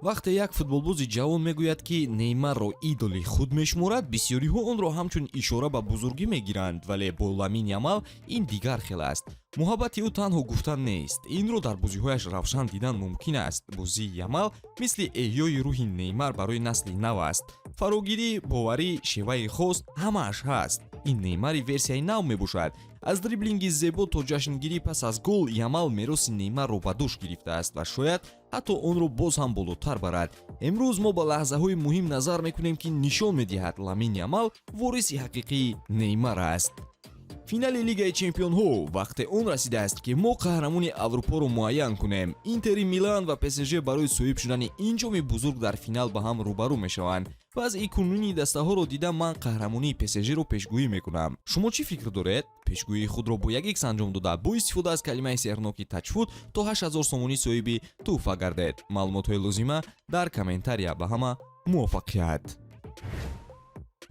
вақте як футболбози ҷавон мегӯяд ки Неймарро идоли худ мешуморад, бисёриҳо онро ҳамчун ишора ба бузургӣ мегиранд, вале бо Ламин Ямал ин дигар хел аст. муҳаббати ӯ танҳо гуфтан нест, инро дар бозиҳояш равшан дидан мумкин аст. бозии Ямал мисли эҳёи рӯҳи Неймар барои насли нав аст. фарогирӣ, боварӣ, шеваи хос ҳамааш ҳаст. ин Неймари версияи нав мебошад. аз дриблинги зебо то ҷашнгирӣ пас аз гол Ямал мероси Неймарро ба дӯш гирифтааст ва шояд ҳатто онро боз ҳам болотар барад. имрӯз мо ба лаҳзаҳои муҳим назар мекунем ки нишон медиҳад Ламин Ямал вориси ҳақиқии Неймар аст. финали Лигаи Чемпионҳо вақте он расидааст ки мо қаҳрамони Аврупоро муайян кунем. Интери Милан ва ПСЖ барои соҳиб шудани ин ҷоми бузург дар финал ба ҳам рӯбарӯ мешаванд. вазъи кунунии дастаҳоро дида ман қаҳрамонии ПСЖро пешгӯӣ мекунам. шумо чӣ фикр доред? пешгӯии худро бо 1-1 анҷом дода бо истифода аз калимаи сеҳрноки тачфут то 8000 сомонӣ соҳиби тӯҳфа гардед. маълумотҳои лозима дар комментария. ба ҳама муваффақият.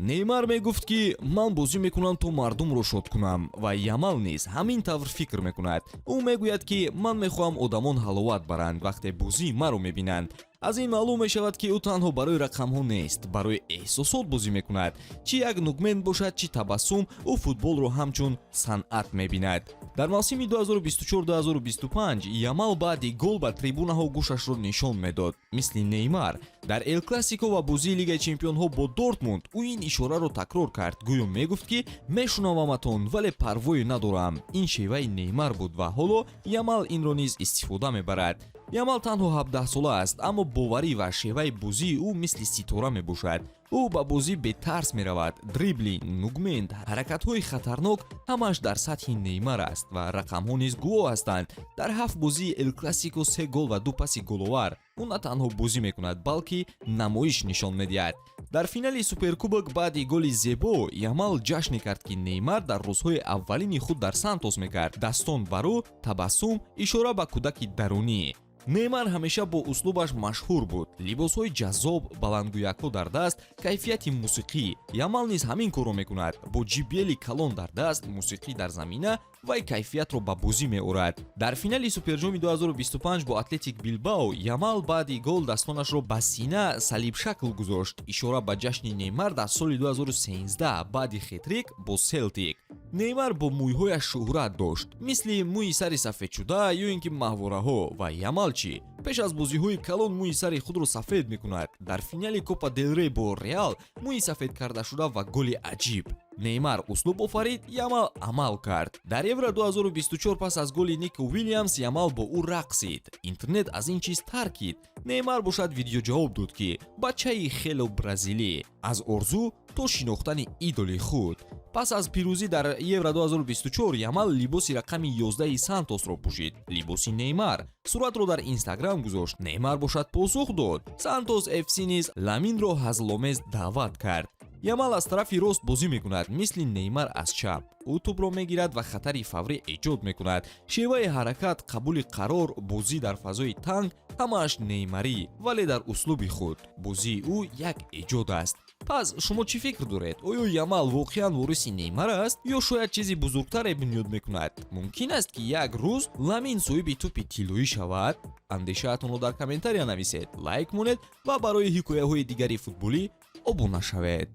Неймар мегуфт ки ман бозӣ мекунам то мардумро шод кунам ва Ямал низ ҳамин тавр фикр мекунад. ӯ мегӯяд ки ман мехоҳам одамон ҳаловат баранд вақте бозии маро мебинанд. аз ин маълум мешавад ки ӯ танҳо барои рақамҳо нест, барои эҳсосот бозӣ мекунад. чӣ як нугмен бошад, чӣ табассум, ӯ футболро ҳамчун санъат мебинад. дар мавсими 2024-2025 Ямал баъди гол ба трибунаҳо гӯшашро нишон медод. мисли Неймар дар Эл Классико ва бозии Лигаи Чемпионҳо бо Дортмунд ӯ ин ишораро такрор кард. гӯё мегуфт ки мешунаваматон, вале парвое надорам. ин шеваи Неймар буд ва ҳоло Ямал инро низ истифода мебарад. Ямал танҳо 17 сола аст, аммо боварӣ ва шеваи бозии ӯ мисли ситора мебошад. ӯ ба бозӣ бетарс меравад. дриблинг, нугмент, ҳаракатҳои хатарнок ҳамааш дар сатҳи Неймар аст ва рақамҳо низ гувоҳ ҳастанд. дар 7 бозии Эл Классико 3 гол ва 2 паси головар. ӯ на танҳо бозӣ мекунад, балки намоиш нишон медиҳад. дар финали Суперкубок баъди голи зебо Ямал ҷашне кард ки Неймар дар рӯзҳои аввалини худ дар Сантос мекард. дастон бар ӯ, табассум, ишора ба кӯдаки дарунӣ. Неймар ҳамеша бо услубаш машҳур буд. либосҳои ҷаззоб, баландгӯякҳо дар даст, кайфияти мусиқӣ. Ямал низ ҳамин корро мекунад. бо ҷибели калон дар даст, мусиқӣ дар замина, вай кайфиятро ба бозӣ меорад. дар финали Суперҷоми 2025 бо Атлетик Билбао Ямал баъди гол дастонашро ба сина салибшакл гузошт. ишора ба ҷашни Неймар дар соли 2013 баъди хетрик бо Селтик. Неймар бо мӯйҳояш шӯҳрат дошт, мисли мӯи сари сафедшуда ё ин ки маҳвораҳо. ва Ямал чӣ? пеш аз бозиҳои калон мӯи сари худро сафед мекунад. дар финали Копа дел Рей бо Реал мӯи сафедкардашуда ва голи аҷиб. Неймар услуб офарид, Ямал амал кард. дар Евро 2024 пас аз голи Нико Уильямс Ямал бо ӯ рақсид. интернет аз ин чиз таркид. Неймар бошад видеоҷавоб дод ки бачаи хело бразилӣ аз орзу то шинохтани идоли худ. пас аз пирӯзӣ дар Евро 2024 Ямал либоси рақами 11 Сантосро пӯшид. либоси Неймар суратро дар Инстаграм гузошт. Неймар бошад посух дод. Сантос FC низ Ламинро ҳазломез даъват кард. Ямал аз тарафи рост бозӣ мекунад, мисли Неймар аз чап. ӯ тӯбро мегирад ва хатари фаврӣ эҷод мекунад. шеваи ҳаракат, қабули қарор, бозӣ дар фазои танг ҳамааш Неймарӣ, вале дар услуби худ. бозии ӯ як эҷод аст. пас шумо чӣ фикр доред? оё Ямал воқеан вориси Неймар аст ё шояд чизи бузургтаре бунёд мекунад? мумкин аст ки як рӯз Ламин соҳиби тӯпи тиллоӣ шавад? андешаатонро дар комментария нависед, лайк монед ва барои ҳикояҳои дигари футболӣ обуна шавед.